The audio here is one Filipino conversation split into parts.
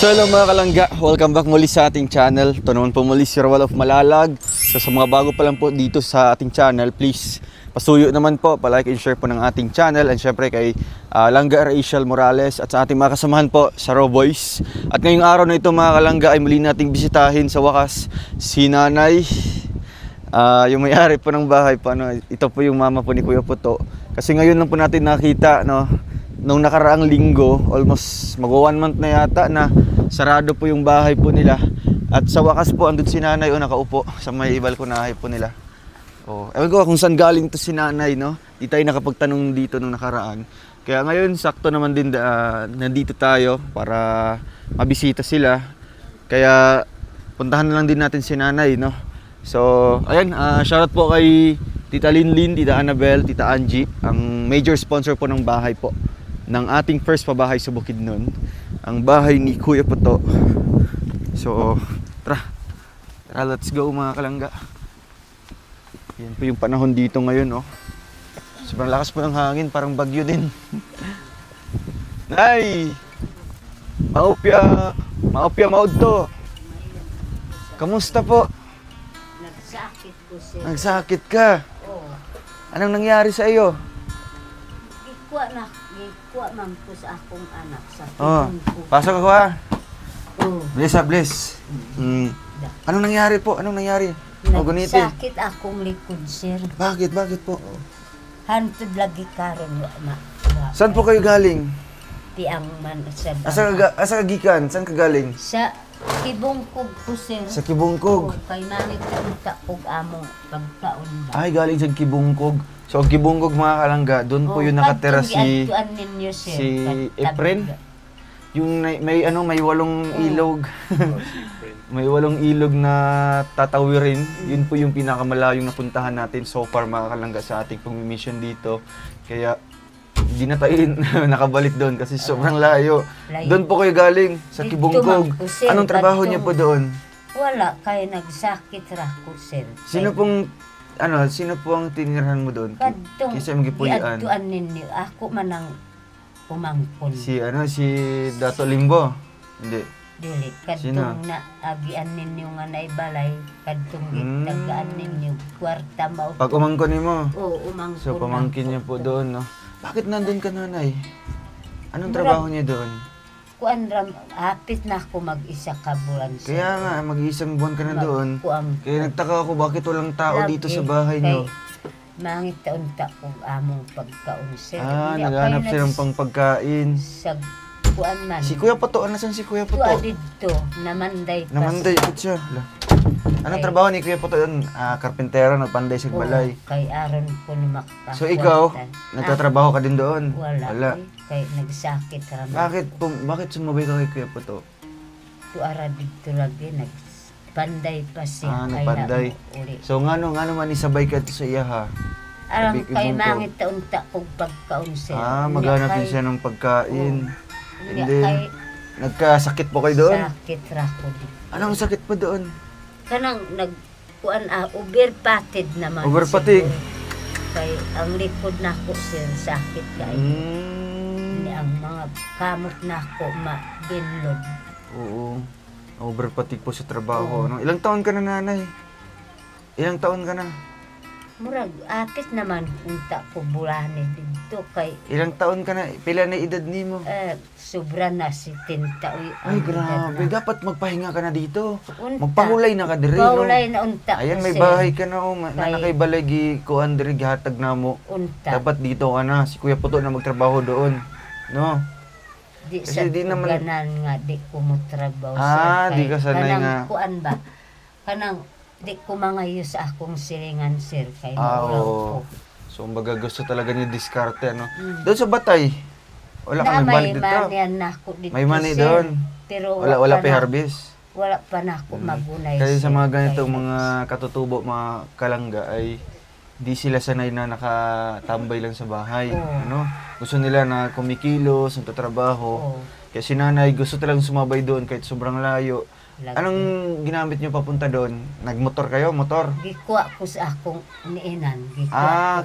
So hello mga kalangga, welcome back muli sa ating channel. Ito naman po muli si Rawal of Malalag. So sa mga bago pa lang po dito sa ating channel, please pasuyo naman po, palike and share po ng ating channel. And syempre kay Langga Rachel Morales at sa ating mga kasamahan po sa Raw Boys. At ngayong araw na ito mga kalangga ay muli nating bisitahin sa wakas si Nanay, yung may-ari po ng bahay po, ano. Ito po yung mama po ni Kuya Puto. Kasi ngayon lang po natin nakita, no, nung nakaraang linggo, almost mag-1 month na yata na sarado po yung bahay po nila. At sa wakas po andun si Nanay nakaupo sa may balkonahe po nila. Ewan ko kung saan galing to si Nanay, no? Di tayo nakapagtanong dito nung nakaraan. Kaya ngayon sakto naman din nandito tayo para mabisita sila. Kaya puntahan na lang din natin si Nanay, no? So ayan, shoutout po kay Tita Linlin, Tita Annabel, Tita Angie, ang major sponsor po ng bahay po ng ating first pabahay sa Bukidnon, ang bahay ni Kuya Puto. So tara, let's go mga kalangga. Yan po yung panahon dito ngayon, oh. Sobrang lakas po ng hangin, parang bagyo din. Nay! Maupya maudto. Kamusta po? Nagsakit ko siya. Nagsakit ka? Oo. Anong nangyari sa iyo? Gikuha man ko sa akong anak sa ko. Pasok ako ha. Oo. Bless. Anong nangyari po? Anong nangyari? Nagsakit akong likod, sir. Bakit po? Hantod lagi karon na. Saan po kayo galing? Tiang man sa Asa ka gikan? Saan ka galing? Sa Kibungkog ko, sir. Sa Kibungkog. Kay manit kog among pagkaon ba. Ay, galing sa Kibungkog. So, Kibungkog mga kalangga, doon po yung nakatira si Efren. Yung may 8 ilog. May 8 ilog na tatawirin. Yun po yung pinakamalayong napuntahan natin so far mga kalangga sa ating pag-mission dito. Kaya hindi na tayo nakabalik doon kasi sobrang layo. Doon po kayo galing sa Kibungkog. Anong trabaho niyo po doon? Wala, kaya nagsakit ra ko, sir. Sino po ang tinirahan mo doon? Kisa yung gipuyan. Iadtuan ninyo. Ako man ang umangkon. Si Dato Limbo? Hindi. Dili, kadtong na agian ninyo nga naibalay, kadtong itagaan ninyo, kwarta mao. Pag umangkon mo? Oo, umangkon. So, pamangkin niya po doon, no? Bakit nandun ka, Nanay? Anong trabaho niya doon? Kuan ram, hapit na ako mag-isa ka bulan. Kaya nga, mag-isang buwan ka na doon. Kaya nagtaka ako, bakit walang tao dito sa bahay niyo? Mangit taon-ta kong among pagkaon, sir. Naghanap silang pang pagkain. Sa kuan man. Si Kuya Puto, nasan si Kuya Puto? Tuwa dito, namanday pa. Namanday, siya. Anong trabaho ni Kuya Puto doon? Karpentero, nagpanday sa balay. Kay aron ko ni makpa. So ikaw, nagtatrabaho ka din doon? Wala. Kay nagsakit raman. Bakit sumabay ka kay Kuya Puto? Tuara dito lagi, nagpanday pa siya. Nagpanday. So ngano man isabay ka sa iya ha? Alam kay mangit taon-ta kong pagkaon siya. Maghanap din siya ng pagkain. And then, nagkasakit po kayo doon? Sakit ra ko dito. Anong sakit po doon? Kanang overpated naman. Overpatig? Kay ang likod na ko sir, sakit kay. Ang mga kamot na ko mabinlod. Oo. Overpatig po sa trabaho. No? Ilang taon ka na, Nanay? Ilang taon ka na? Murag, apit naman unta ko bulane dito kay... Ilang taon ka na? Pila na edad ni mo? Sobra na si Tinta. Ay, grabe. Dapat magpahinga ka na dito. Magpahulay na ka diri, no? Pahulay na unta. Ayan, may bahay ka na, na kay balay kuan diri gihatag na mo. Unta. Dapat dito ka na. Si Kuya Puto na magtrabaho doon. No? Kasi di naman... Ganan nga, di ko mo trabaho. Di ka sanay nga. Kanang kuan ba? Kanang... Di ko mangayo sa akong silingan, sir. Kay oo. So, baga gusto talaga niya diskarte, ano? Doon sa Batay, wala ka may balik dito? May money doon. Pero wala pa harvest? Wala pa na ako magunay. Kasi sa mga ganitong mga katutubo, mga kalangga, ay di sila sanay na nakatambay lang sa bahay. Ano? Gusto nila na kumikilos, nagtatrabaho. Kaya si Nanay gusto talagang sumabay doon kahit sobrang layo. Anong ginamit niyo papunta doon? Nagmotor kayo? Motor? Gikuha ko sa akong niinan.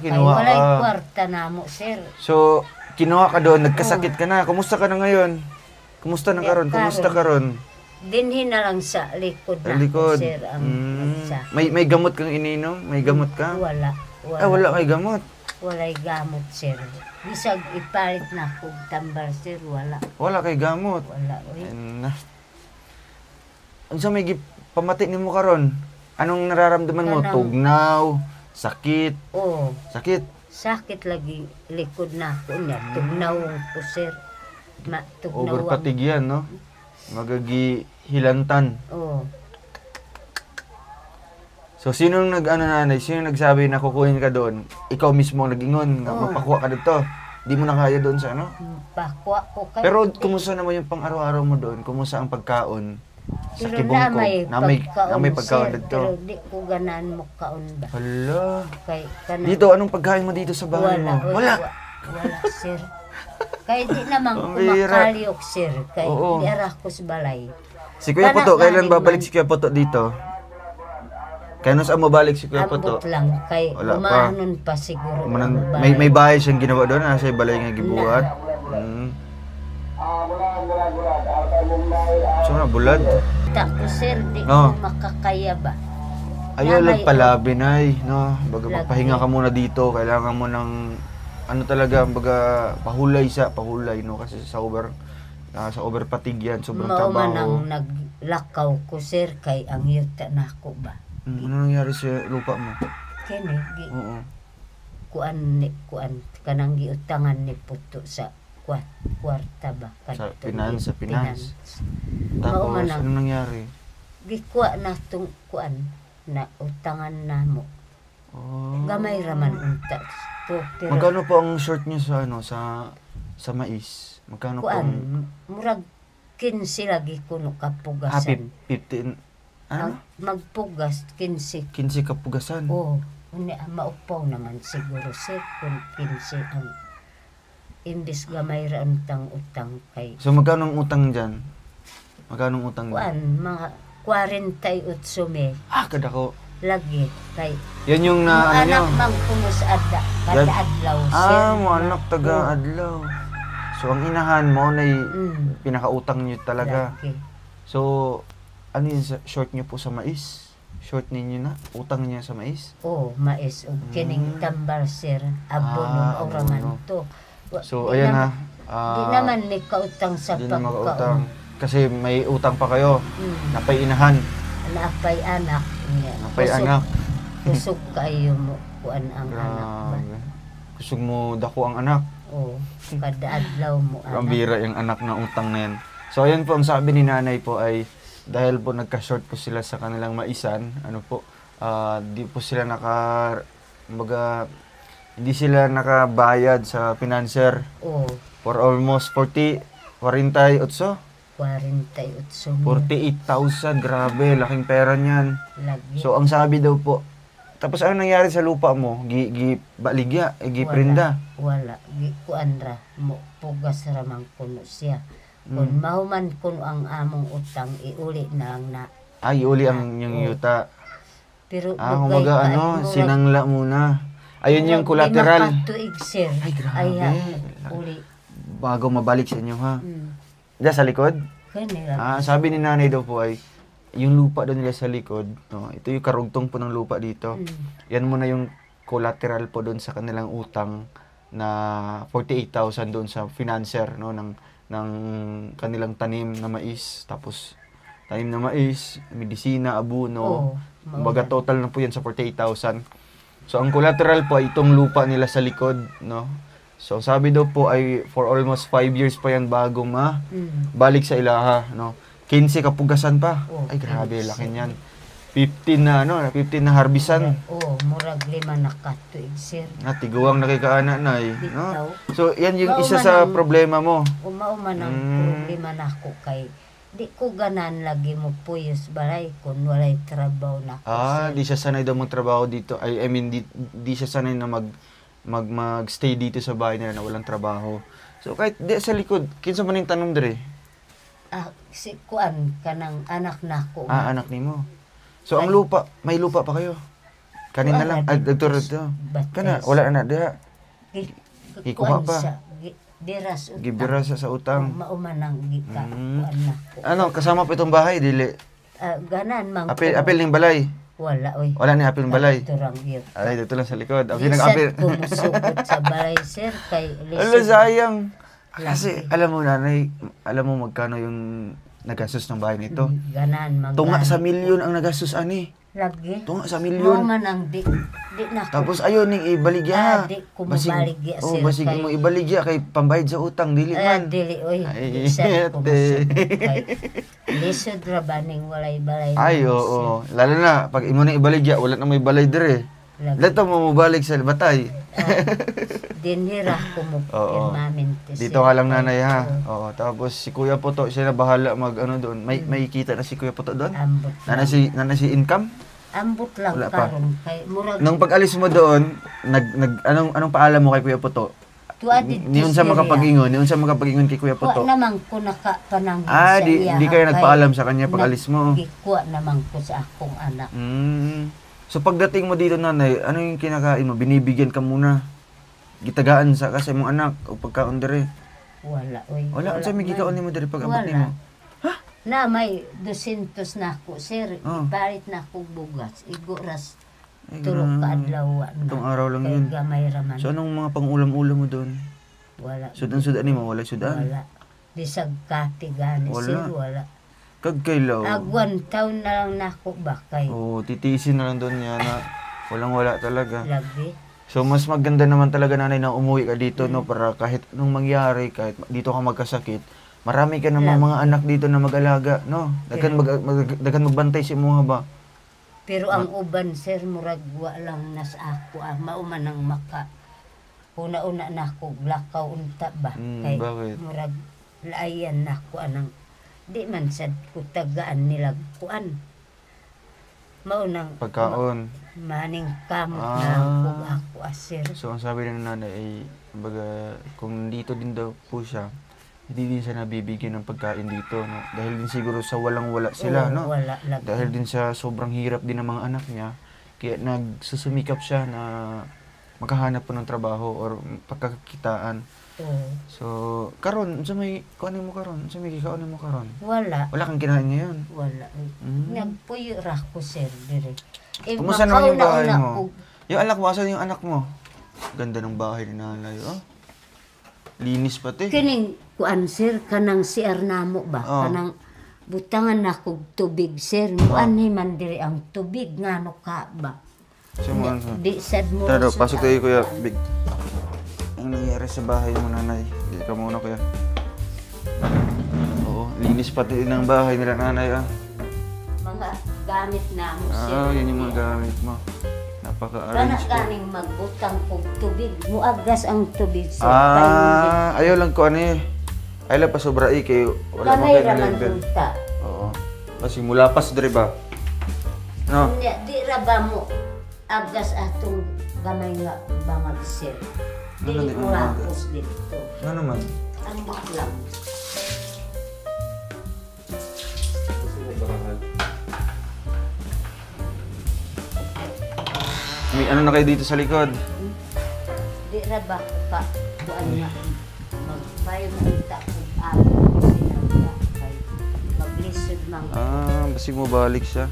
Kinuha ka. Walay kwarta na mo, sir. So, kinuha ka doon, nagkasakit ka na. Kumusta ka na ngayon? Kumusta na karon? Kumusta karon? Dinhi na lang sa likod Sa na likod. sir ang sakit. May gamot kang ininom? May gamot ka? Wala. Wala kay gamot. Walay gamot sir. Bisag ipalit na kog tambar sir, wala. Wala kay gamot. Wala oy. Na. Unsa may pamati nimo karon? Anong nararamdaman mo? Kanang- Tugnaw, sakit, Oh, sakit. sakit lagi likod na ko niya. Tugnawong ko sir. Tugnawang. Overfatigue yan, no? Magagi hilantan. Oh, So, sinong nanay? Sinong nagsabi na kukunin ka doon? Ikaw mismo ang nag-ingon na Oo. magpakuha ka dito. Di mo na kaya doon sa ano? pakwa ko kay. Pero kumusta naman yung pang-araw-araw mo doon? Kumusta ang pagkaon? Sa Pero kibong ko. na may pagkaon sir, dito. pero di ko ganan mo kaon ba. Hala. Kay kanang Dito, anong pagkain mo dito sa bahay mo? oy, Wala. Wala sir. Kay di naman Ang bihira. kumakalyok sir. Kay Oo. di ara ko sa balay. Si Kuya Kana- Poto, kailan galing babalik man. si Kuya Poto dito? Kailan saan mo balik si Kuya Poto? Ambot lang kay Wala pa. umanon pa siguro. Umanan- ang may balay. bahay siyang ginawa doon, nasa balay nga gibuhat. So na bulad. Ta ko sir, di Oo. ko makakaya ba. Ayaw Na lang may- palabi nay, no. Baga Lagi. magpahinga ka muna dito, kailangan mo ng ano talaga, baga pahulay no kasi sa overfatigue yan, sobrang Mao man trabaho. ang naglakaw ko sir kay ang yuta na ko ba. Ano nangyari sa lupa mo? Kini Oo. kuan kanang giutangan ni puto sa kwarta ba Sa kadto finance. Mao Tapos man ang ano nangyari? gikuha na tong kuan na utangan namo. Oh. Gamay raman unta to pero Magkano po ang short niyo sa ano sa mais? Magkano po? kuan murag 15 lagi kuno kapugasan. 15 ano? Magpugas 15. 15 kapugasan. Oh, uni maupaw naman siguro sir kung 15 ang imbis gamay ra untang utang kay So magkano ang utang diyan? Magkano ang utang? kuan mga 48 mil Kada ko. lagi kay Yan yung mo na ano nyo? anak mang kumus adda kada adlaw sir. Mo anak taga adlaw. So ang inahan mo na pinakautang niyo talaga. Lagi. So ano yung short niyo po sa mais? Short ninyo na? Utang niya sa mais? Oh, mais og kining tambal sir abono orangan abono. to. So Di ayan naman- ha. Di naman ni kautang sa Di na makautang. pagkaon. Kasi may utang pa kayo. Napay inahan. Napay anak niya. Napay anak. Kusog kayo mo kuan ang anak ba. Grabe. Kusog mo dako ang anak. Oh, kada adlaw mo Ang anak. bira yung anak na utang na yan. So ayan po, ang sabi ni nanay po ay dahil po nagka-short po sila sa kanilang maisan, ano po, di po sila hindi sila nakabayad sa financer Oh, for almost 48 48 48,000, grabe, laking pera niyan. lagi. So ang sabi daw po, tapos ano nangyari sa lupa mo? Baligya, prenda. Wala. Kuan ra mo pugas ra man kuno siya. Kung mahuman kuno ang among utang iuli na ang na. Ay, uli ang yung yuta. Pero Kumaga sinangla muna. Ayun yung collateral. Makatuig sir. Ay, grabe. Uli. Bago mabalik sa inyo ha. Mm. Diyan sa likod? Kanila. Sabi ni nanay daw po ay, yung lupa doon nila sa likod, no, ito yung karugtong po ng lupa dito. Yan muna yung collateral po doon sa kanilang utang na 48,000 doon sa financer, no, ng kanilang tanim na mais. Tapos, tanim na mais, medisina, abono. Baga total na po yan sa 48,000. So, ang collateral po ay itong lupa nila sa likod, no. So, sabi daw po ay for almost 5 years pa yan bago balik sa ilaha, no. 15 kapugasan pa. Ay, grabe, laki niyan. 15 na harbisan. Murag 5 na katuig sir. Tiguang nakikaana na no? Bitaw. So, yan yung isa sa problema mo. Umauman ang problema na ako kay di ko ganan lagi mo puyos balay kung walay trabaho na ako sir. Di siya sanay daw magtrabaho dito. I mean, di siya sanay na mag-stay dito sa bahay nila na walang trabaho. So, kahit di sa likod, kinsa man yung tanong dire? Si kuan kanang anak na ko. Anak nimo. So, ang lupa, may lupa pa kayo? Kanina lang. Ay, dito. Kana, wala na diha. Ikuha pa. Diras utang. Gibira sa utang. Maumanang gika. Kuan na ko. Ano, kasama pa itong bahay, dili? Ganan mang Apil ning balay. wala oy. Wala ni apil ng balay. Turang gyud. Ay, dito lang sa likod. Apil Lisad nag-apil. ko musugod sa balay sir kay Ala, lisod. sayang. Kasi, alam mo nanay, alam mo magkano yung nagastos ng bahay nito? Ganan mang. Tunga sa milyon ang nagastos ani. lagi. Tunga sa Mo milyon. man ang di na ko. Tapos ayun ning ibaligya. Di ko mabaligya Oh, sir. basig mo ibaligya kay pambayad sa utang dili man. Dili oy. Ay, Lisad ko ete. musugod kay lisod ra baning walay balay. Ay, oo. Lalo na pag imo nang ibaligya, wala na may balay dire. Lagi. Lato mo mabalik sa batay. Dinhira ko mo Oo. pirmamin. Dito ka lang nanay ha. Oo, tapos si Kuya Puto siya na bahala mag ano doon. May kita na si Kuya Puto doon. Ambot. Nana si income. Ambot lang Wala pa. karon kay murag Nung pag-alis mo doon, anong paalam mo kay Kuya Puto? tuadi Niyon sa makapag-ingon kay Kuya Kuha Puto. naman ko nakapanang Ah, di kayo nagpaalam sa kanya pag alis mo. Gikuha naman ko sa akong anak. So pagdating mo dito nanay, ano yung kinakain mo? Binibigyan ka muna. Gitagaan sa kasi mong anak o pagkaon dire. Wala oy. Wala unsa may gikaon nimo dire pag abot Wala. nimo? Na may 200 na ako sir. Oh. Ipalit na ako bugas. Iguras Ay, tulog ka grabe. adlaw na. Itong araw lang Kay yun. gamay raman. So anong mga pang-ulam-ulam mo doon? Wala. Sudan nimo wala sudan. Wala. Disag kati gani Wala. sir wala. Kag kailaw. Agwan taon na lang na ako ba kay Oh, titiisin na lang doon niya na walang-wala talaga. lagi. So mas maganda naman talaga nanay na umuwi ka dito no para kahit anong mangyari, kahit dito ka magkasakit, marami ka namang mga anak dito na mag-alaga, no? Daghan magbantay si mo ba? Pero ang uban sir murag wa lang nas ako mauman ang maka una-una na ako lakaw unta ba Bakit? murag laayan na ako anang di man sad ko tagaan nila kuan maunang Pagkaon. maning kamot Ah. na ako sir. So ang sabi ng nanay ay baga kung dito din daw po siya, hindi din siya nabibigyan ng pagkain dito, no? Dahil din siguro sa walang-wala sila, Oo, no? wala lagi. Dahil din sa sobrang hirap din ng mga anak niya, kaya nagsusumikap siya na makahanap po ng trabaho or pagkakakitaan. Oo. So, karon, unsa may kuanin mo karon? Unsa may kikaonin mo karon? Wala. Wala kang kinain ngayon. Wala. Nagpuyo ra ko sir dire. Kumusta naman yung bahay makauna-una mo? ko, Yung anak mo, asan yung anak mo? Ganda ng bahay ni nanay, oh. Linis pati. Kining kuan sir kanang CR namo ba Oh. kanang butangan na kog tubig sir kuan ni man diri ang tubig ngano ka ba Siya mo, di sad mo Tara, sa pasok tayo kuya. Big. Ang nangyayari sa bahay mo nanay. Hindi ka muna kuya. Oo, linis pati ng bahay nila nanay, ah. mga gamit na mo sir Ah, yun yung mga gamit mo. kana Napaka-arrange po. kaning magbutang kog tubig muagas ang tubig sir Ah, ayaw lang ko ano eh. Ayaw lang pa sobra eh, kay wala mo kamay kayo raman level. unta Oo. Kasi mula pas dre ba? No? di ra ba mo agas atong gamay nga bangag sir Ano dili di mo mo lapos dito Ano naman? ang baklang May ano na kayo dito sa likod? di ra ba ko ka buan nga magpayo kita kung ako sinagda kay maglisod mang Ah, basig mo balik siya.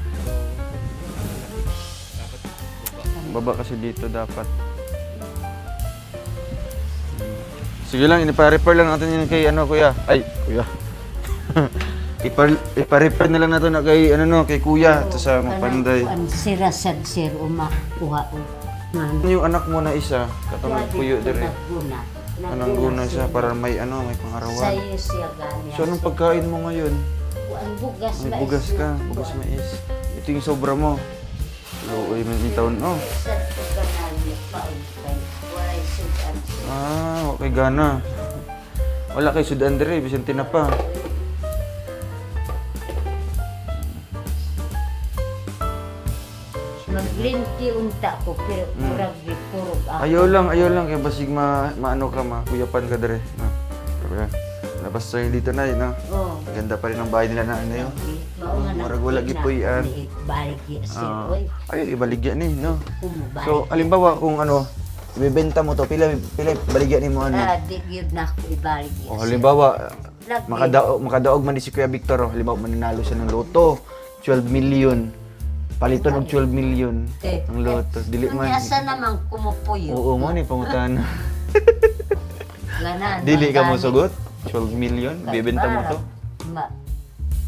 Baba kasi dito dapat. Sige lang, ipa-repair lang natin yun kay ano kuya. Ay, kuya. Ipa-repair na lang natin na kay ano no, kay kuya to sa Mapanday. ang sirasad sir umakuha o ngano Yung anak mo na isa, katong puyo dire. naguna Anong guna siya para may ano, may pangarawan. sayo siya gani So anong pagkain mo ngayon? ang bugas May mais bugas ka, na bugas kuwan. mais. Ito yung sobra mo. Luoy man yung taon. Oh. Sad ko ganan niya paon kay walay sudan Ah, okay gana. Wala kay Sudan dire, Vicente na pa. maglinti unta ko pero murag gipurog ako Ayaw lang kay basig maano ka makuyapan ka dire. No. Pero labas tayo dito na no. oh Ganda pa rin ang bahay nila na ano yun. Murag wala gipuy-an. Balik sir Ah, oy ayun ibaligya ni no. kumubalik So, halimbawa kung ano, ibebenta mo to, pila baligyan nimo ano. Di gyud na ako ibalik. O halimbawa, Lagi. makadaog man ni si Kuya Victor, o, halimbawa mananalo siya ng loto, 12 million. Paliton og 12 million ang loto. Dili man. Asa naman kumupuyo. Oo mo ni pangutan. Ganan. Dili ka mo sugot? 12 million, bibenta mo to?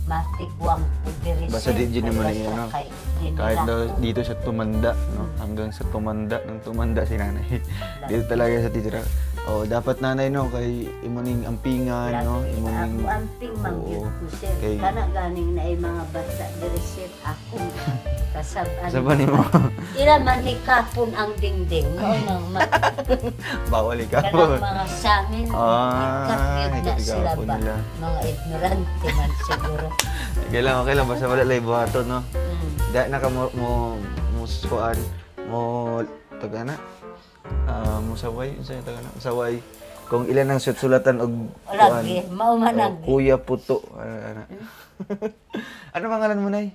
Matigwang ko diri. Basta di dyan naman yung ano. Kahit daw. daw dito sa tumanda, no? Hanggang sa tumanda, nang tumanda si nanay. Dito talaga sa titira. Oh, dapat nanay no kay imuning ampingan, no? Imuning Ako amping mangyud Oo. ko sir. Kay- Kana ganing na mga bata diri sir ako. Kasab-an. Saban mo. Ila man hikapon ang dingding. Mao nang Bawal ka. kanang mga sangin. Ah, Hikap na sila hikapon ba? nila. Mga ignorante man siguro. Okay lang basta wala lay buhaton, no? Mm. Da na ka mo sukuan mo tagana. Mo saway sa tagana. Saway kung ilan ang sulatan og Lagi, mao man ang Kuya Puto. Ano pangalan mo, Nay?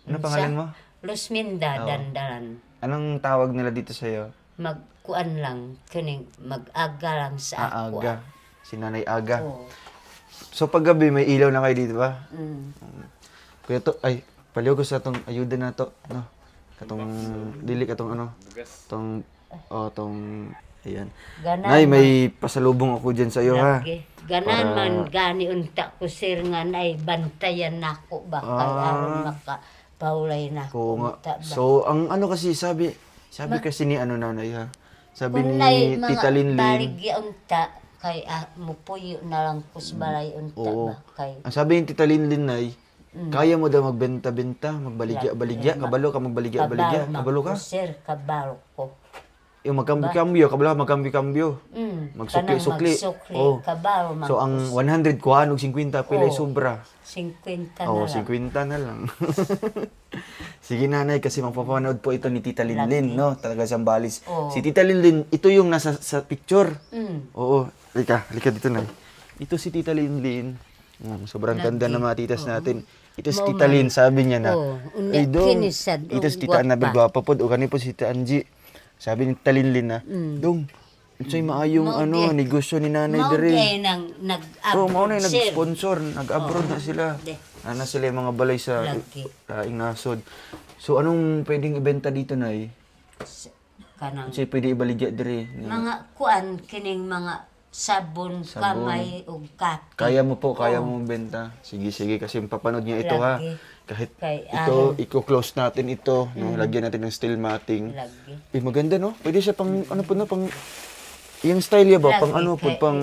Ano pangalan mo? Lusminda Oo. dandaran. Anong tawag nila dito sa'yo? Magkuan lang kuning mag-aga lang sa ako. Aga. Si Nanay Aga. Oo. So pag gabi may ilaw na kayo dito ba? Mm. Kuya to, ay, paliw ko sa tong ayuda na to. No? Katong, dili katong ano? Tong, tong, ayan. Ganan Nay, may pasalubong ako dyan sa'yo ha. lagi. Ganan Para- man gani unta ko sir nga nay bantayan nako ba kay aron maka paulay nako. Oo nga. unta ba. So, ang ano kasi sabi kasi ni ano nanay ha. Sabi Kung ni nay Tita mga Linlin. baligya unta kay mupuyo na lang kus balay unta Oo. ba kay Ang sabi ni Tita Linlin Nay, kaya mo daw magbenta-benta, magbaligya-baligya, kabalo ka magbaligya-baligya, kabalo ka? Sir, kabalo ko. Yung magkambyo-kambyo, kabalo magkambyo-kambyo. Mm. Magsukli-sukli. Magsukli, Oh. kabalo man. So ang 100 kuhaan og 50 pilay sobra. 50 na Oo, lang. 50 na lang. Sige nanay, kasi magpapanood po ito ni Tita Linlin, no? Talaga siyang balis. Oo. Si Tita Linlin, ito yung nasa sa picture. Mm. Oo, halika dito na. Ito si Tita Linlin. Sobrang ganda ng mga titas natin. Ito si Tita Lin, sabi niya na. Oo, unya, Ay, Dong, kinisad, ito si oo, Tita Annabel, gwapa. gwapa po. O kani po si Tita Angie. Sabi ni Tita Linlin na, Dong, ito'y maayong Mao ano, di. negosyo ni Nanay Mao Dere. kay nang Oo, mao na yung sir. nag-sponsor, nag-abroad na sila. Di. Ano sila yung mga balay sa Lagi. Ingasod. So, anong pwedeng ibenta dito, Nay? Kanang Kasi pwede ibaligya Dere. mga kuan kining mga sabon, kamay ug kape. Kaya mo po, kaya mo benta. Sige, kasi papanood niya ito ha. Lagi. Kahit Kay ito, i-close natin ito. No? Lagyan natin ng steel matting. Lagi. Maganda no? Pwede siya pang, ano po na, pang, yung style ya ba? Lagi, Pang ano po, kay- pang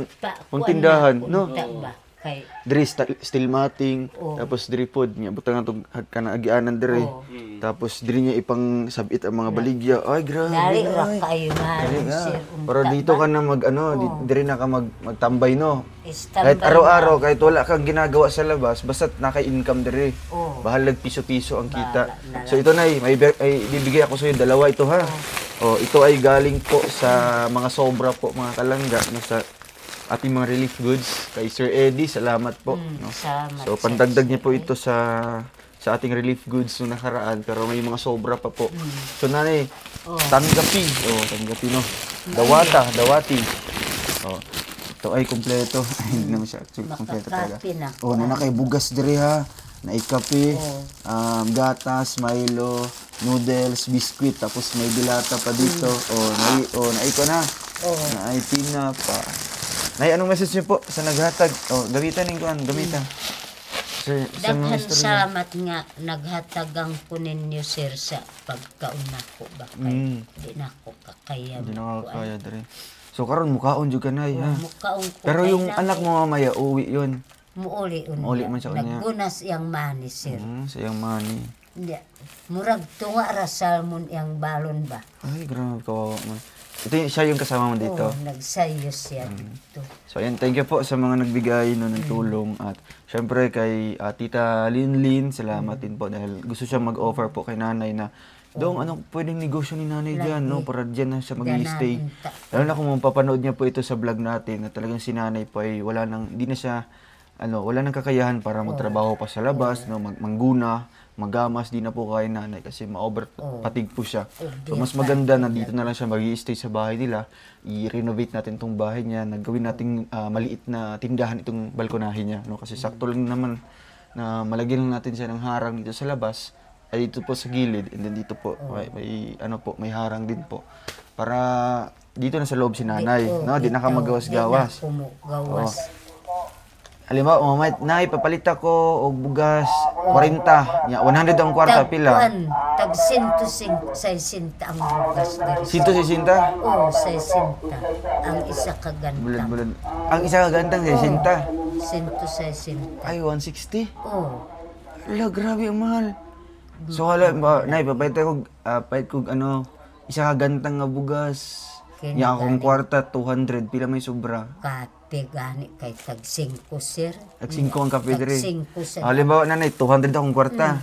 kuan tindahan. na, No? unta ba? Kay Diri, steel matting. Oo. Tapos diri pod niya. Butang itong kanaagianan diri. Oo. Tapos diri niya ipang sabit ang mga baligya. Ay, grabe. dali ra Nay. kayo na Dali nga. sir. Pero dito ka na mag, ano, diri na ka magtambay no? Istambay Kahit araw-araw, kahit wala kang ginagawa sa labas, basta naka-income diri. Oo. Bahalag piso-piso ang kita. Bahala na So ito na, may bibigay ako sa iyo dalawa ito ha. Oh, ito ay galing po sa mga sobra po, mga kalangga no, sa ating mga relief goods kay Sir Eddie. Salamat po. No? Salamat, So sir. pandagdag niya po ito sa ating relief goods nung nakaraan, pero may mga sobra pa po. So nanay, tanggapi. Oh, tanggapi no. Dawati. Oh. Ito ay kumpleto. Ay, hindi naman siya actually kumpleto talaga. Makakapi na. Oh, na kay bugas diri ha. Naikape, gatas, Milo, noodles, biscuit, tapos may dilata pa dito. Naay ko na. Naay tinapa. Nay, anong message niyo po sa naghatag? Gamitan ning kuan, gamitan. Sa mga Daghan istorya. salamat nga naghatagang ko ninyo sir sa pagkauna ko ba kay di na ko kakaya. Hindi na kaya diri. So karon mukaon jud ka nay ha. Mukaon ko Pero kay yung na- anak mo mamaya uwi yun. muuli Muuli man siya unya. Naggunas yang mani sir. Sayang money. Hindi. Murag tunga ra salmon yang balon ba. Ay, grabe kawawa man. Siya yung kasama mo dito. Oh, nagsayos siya dito. So ayan, thank you po sa mga nagbigay no, ng tulong. At syempre kay Tita Linlin, salamat din po dahil gusto siya mag-offer po kay nanay na Dong, anong pwedeng negosyo ni nanay dyan, no? Para dyan na siya mag-stay. Lalo na kung mapapanood niya po ito sa vlog natin, na talagang si nanay po ay wala nang, hindi na siya wala nang kakayahan para magtrabaho pa sa labas, no, mangguna, magamas, di na po kaya nanay kasi ma-over patig po siya. So mas maganda na dito na lang siya mag-i-stay sa bahay nila, i-renovate natin tong bahay niya, naggawin nating maliit na tindahan itong balkonahe niya, no, kasi sakto lang naman na malagyan lang natin siya ng harang dito sa labas, ay dito po sa gilid, and then dito po may harang din po para dito na sa loob si nanay, no, di na ka magawas-gawas. Halimbawa, nay, papalit ako og bugas 40. 100 ang kwarta, pila? Tag 160 ang bugas diri. 160? Oo, 60. Ang isa ka gantang. Bulan. Ang isa ka gantang, 60? 160. Ay, 160? Oo. Hala, grabe ang mahal. So, nay, papalit ako, isa ka gantang nga bugas. Nya akong kwarta, 200. Pila may sobra? Kape gani kay tag 5, sir. Tag 5 ang kape diri. Tag 5, sir. Halimbawa, nanay, 200 akong kwarta.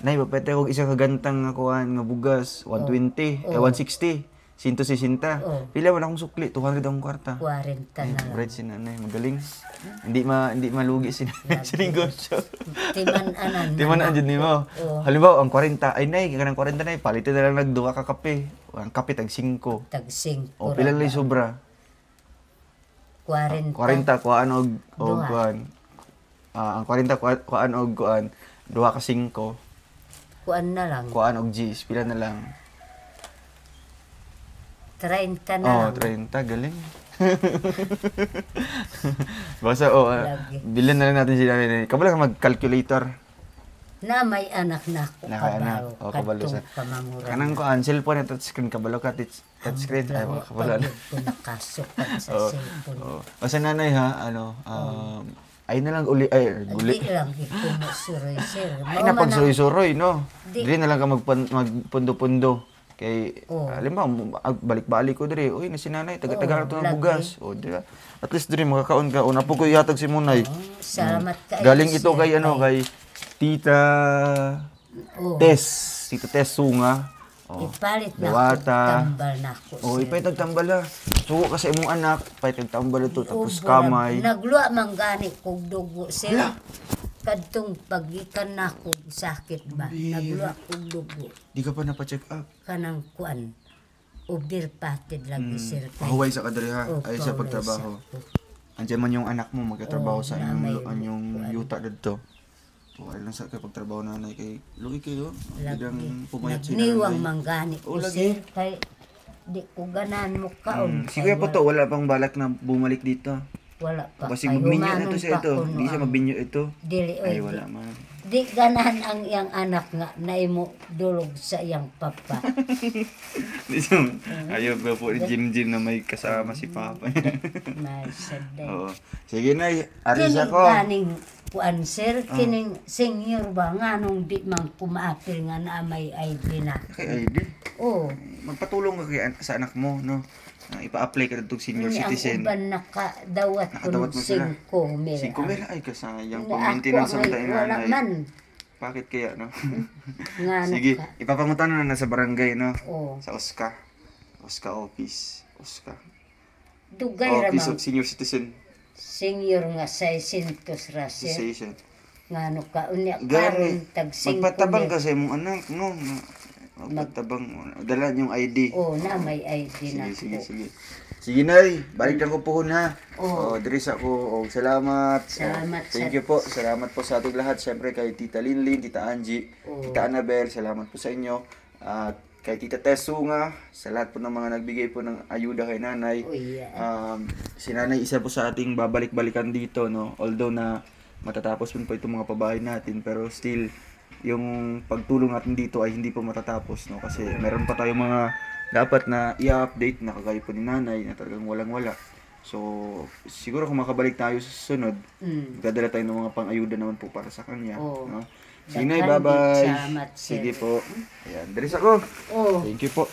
Nay, papete ko isa kagantang nga kuhan nga bugas, 120, 160, 160. Pila man akong sukli, 200 akong kwarta. 40 na lang. Right si nanay, magaling. Hindi malugi si nanay sa negosyo. Timan dyan mo. Halimbawa, ang 40, ay nay, kanang 40 nay, palitin na lang nagduwa ka kape. Ang kape, tag 5. Tag 5. O, pila lang sobra? 40. 40, kuhaan og kuhaan. Ang 40, kuhaan og kuhaan. Duha ka 5. Kuhaan na lang. Kuhaan og G's, pila na lang? 30 na lang. 30, galing. Basta, bilan na lang natin sila. Kabala ka mag-calculator. Na may anak na ako, kabalo. Kabalo sa. Kamangura. Kanang ko, cellphone na touchscreen, kabalo ka touchscreen. Ay, kabalo na. Pag nakasukat sa cellphone. Basta nanay ha, ay na lang guli. Di lang, ikumusuri, sir. Ay na pagsuroy-suroy, no? Di na lang ka magpundo-pundo. Kay, alam ba, balik-balik ko diri. Uy, na si nanay, taga-taga ito ng bugas. O, di ba? At least diri, makakaon ka. Una po ko ihatag si Munay. Salamat ka. Galing ito kay, kay Tita Tita Tess Sunga. Ipalit na Dawata. tambal na ako, sir. Ipay tagtambal ha. Suko kasi imong anak, ipay tagtambal ito, tapos kamay. Nagluwa man gani kog dugo, sir. Kadtong pagikan na kog sakit ba. Nagluwa kog dugo. Di ka pa napacheck up? Kanang kuan. Overpatid lagi, sir. Pahuway sa kadiri ha, ay sa pagtrabaho. Andiyan man yung anak mo, magkatrabaho sa inyong yuta dito. Ay lang sa kay pagtrabaho nanay kay lugi kayo. Biglang pumayat si nanay. Niwang manggani ko, sir. Kay di ko ganan mo kaon. Si Kuya po to, wala pang balak na bumalik dito. Wala pa. Kasi magbinyo na ito siya ito. Hindi siya magbinyo ito. Ay wala man. Di ganan ang iyang anak nga na imo dulog sa iyang papa. Ayaw ba po Jim na may kasama si Papa. Masaday. Oo. Sige na, aris ako. Kining kuan, sir, kining senior ba nga nung di man pumaapil nga na may ID na. Kay ID? Oo. Magpatulong ka sa anak mo, no? Ipa-apply ka na itong senior citizen. Ang uban nakadawat ko ng 5 mil. 5 mil? Ay, kasayang pang-maintenance ang tayo nanay. Bakit kaya, no? Sige, ipapangutan na sa barangay, no? Sa OSCA. OSCA office. OSCA. Dugay Office ramang. of Senior Citizen. Senior nga 600 raser. Association. Nga no ka, unya karon tag 5 magpatabang ka sa imong anak, no? Magpatabang. Dala yung ID. Na may ID na. Sige. Sige, Nay. Balik lang ko po na. Diri sa ako. Salamat. Salamat. Thank you po. Salamat po sa ating lahat. Siyempre kay Tita Linlin, Tita Angie, Tita Annabel. Salamat po sa inyo. At kay Tita Tessunga, sa lahat po ng mga nagbigay po ng ayuda kay Nanay. Si Nanay isa po sa ating babalik-balikan dito, no? Although na matatapos po itong mga pabahay natin, pero still yung pagtulong natin dito ay hindi po matatapos, no? Kasi meron pa tayong mga dapat na i-update na kagaya po ni Nanay na talagang walang-wala. So, siguro kung makabalik tayo sa susunod, dadala tayo ng mga pang-ayuda naman po para sa kanya, no? Sige, bye-bye. Sige po. Ayan, daris ako. Thank you po.